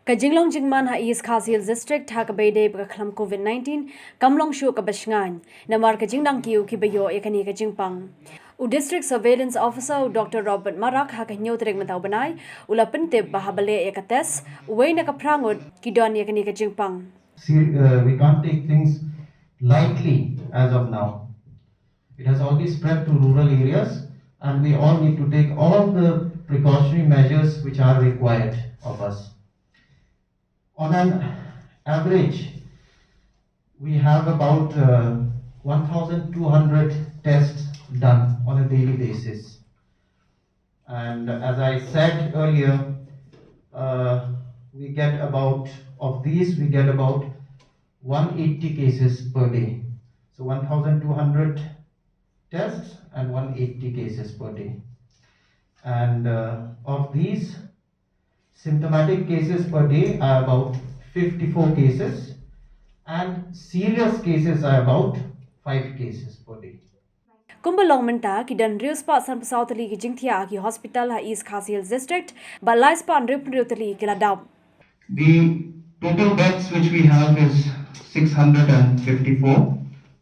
Kajinglong Jingman ha East Kazil District ha kabede baklam COVID-19 kamlong shu kabashngan namar kajingdang kiu kibayo ekani kajingpang u district surveillance officer Dr. Robert Marak ha kanyo trek mataw banai ula pentep bahabale ekates uwe na kaprangot kidon ekani kajingpang. We can't take things lightly as of now. It has already spread to rural areas and we all need to take all the precautionary measures which are required of us. On an average, we have about 1,200 tests done on a daily basis. And as I said earlier, we get about 180 cases per day. So 1,200 tests and 180 cases per day. And of these, symptomatic cases per day are about 54 cases and serious cases are about 5 cases per day. Kumbalong menta kidan riu spa san pasautali ki jingthia ki hospital ha East Kazil District balai spa riu ki ladam. The total beds which we have is 654,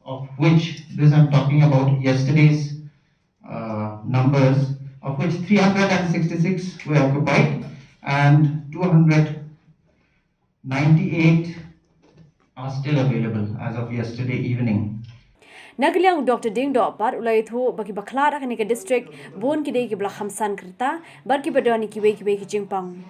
of which this I'm talking about yesterday's numbers, of which 366 were occupied and 298 are still available as of yesterday evening. Nagliang Dr. Ding Do par ulai thu bagi baklar akani ke district bon ki dei ki bla khamsan krita bar ki badani ki we ki jingpang.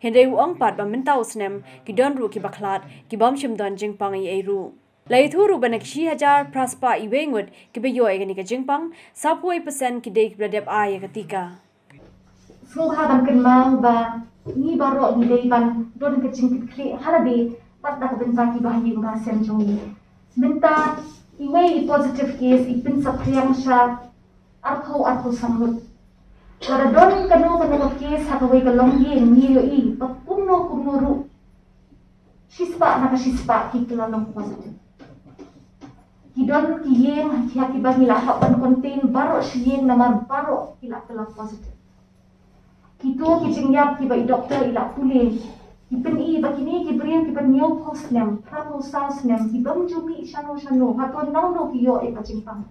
Hendai uang pat ba minta usnem ki don ru ki baklat ki bom shim don jingpang ai ru. Lai thu ru banak 6000 praspa iwengut ki be yo akani ke jingpang 10% ki dei ki bladep ai ketika. Suha ban kenmang ba ni baro ni dei ban don ke jingkri halabi pat dak ben sa ki bahi ba sem jongi. Minta iwe positive case ipin sa priyang siya arko samut. Wala don kanu case hakaway kalonggi niyo i pat kuno ru. Shispa nakashispa kikilalong positive. Kidon kiyeng haki bagi lahap ban contain baro siyeng namar baro kila positive. Kito kijingyap kiba doktor ila puli. Ipin bakini kibriyan kiba niyo postnem, prapo sausnem, kibang jumi shano haton nauno kiyo kachingpang.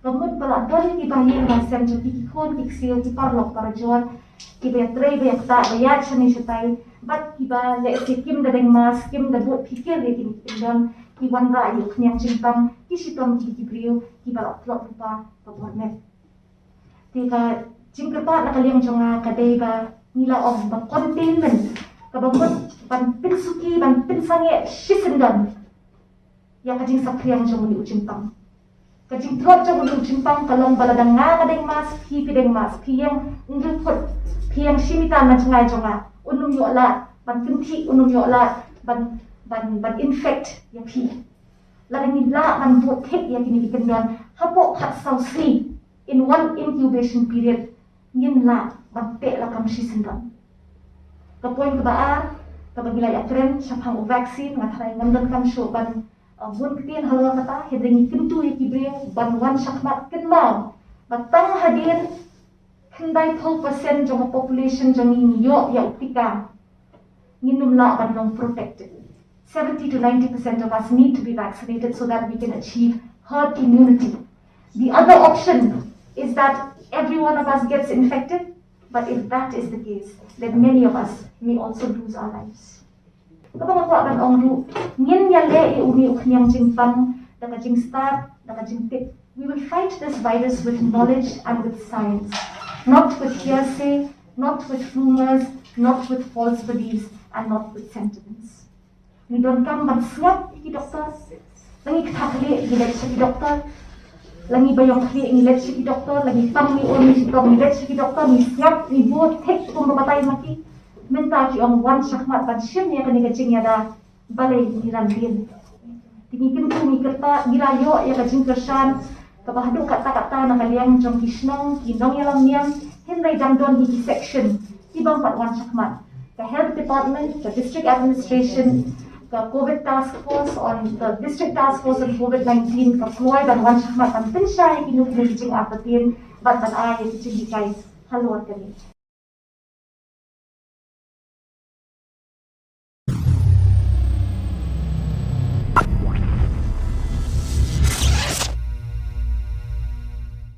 Kamud pala don kibahin basem jati kikon kiksil kiparlok para jon kiba tray ba ta bayat shani shatay bat kiba le kim dadeng mas kim dadot pikir kini pindon kiwan ra ayuk nyang jingpang kisitom kibriyo kiba plot pa pabornet. Tika jingkepa nakaliang jonga kadai ba nila om ba containment kabangkot ban pinsuki ban pinsange shisendon ya kajing sapriang jong ni ujimpang kajing trot jong ni ujimpang kalong baladang nga kadeng mas pideng mas piyang ngipot piyang simita na jonga unum yo la ban kinti unum yo la ban infect ya pi la ni la ban bot tek ya kini kendon hapo khat sausi in one incubation period yin la ban pe la kam shisendon kapoin kebaa kabagila ya tren syapang vaksin ngatrai ngamdan kam syo ban bun ktin halwa kata hedeng kintu kibre ban wan syakmat kenmau batang hadir kendai 12% jong population jong yo ya uptika nginum la ban long protected 70 to 90% of us need to be vaccinated so that we can achieve herd immunity. The other option is that every one of us gets infected. But if that is the case, then many of us may also lose our lives. Kapag ako akan ongru, ngin yale uni uknyang jingpang, daga jing start, daga jing tip. We will fight this virus with knowledge and with science, not with hearsay, not with rumors, not with false beliefs, and not with sentiments. Ni don kam ban siap ki doktor, langi katakali gilet sa ki doktor. Lagi bayang kaya ingilet si doktor, lagi pang ni on si doktor, ingilet si doktor, ni siap, ni buat tek kung mapatay maki. Menta ki ang wan syakmat ban siyem niya kani kajing yada balay ni randin. Tingikin ko ni kerta girayo ya kajing kersan, kapahadong kata-kata na kaliang jong kisnong, kinong yalang niyam, henry damdon hiki section, ibang pat wan syakmat. The health department, the district administration, the COVID task force on the district task force on COVID-19 kaploy dan wan syakmat ang pinsya kinukulit jing apatin bat ay kijing guys halwa kami.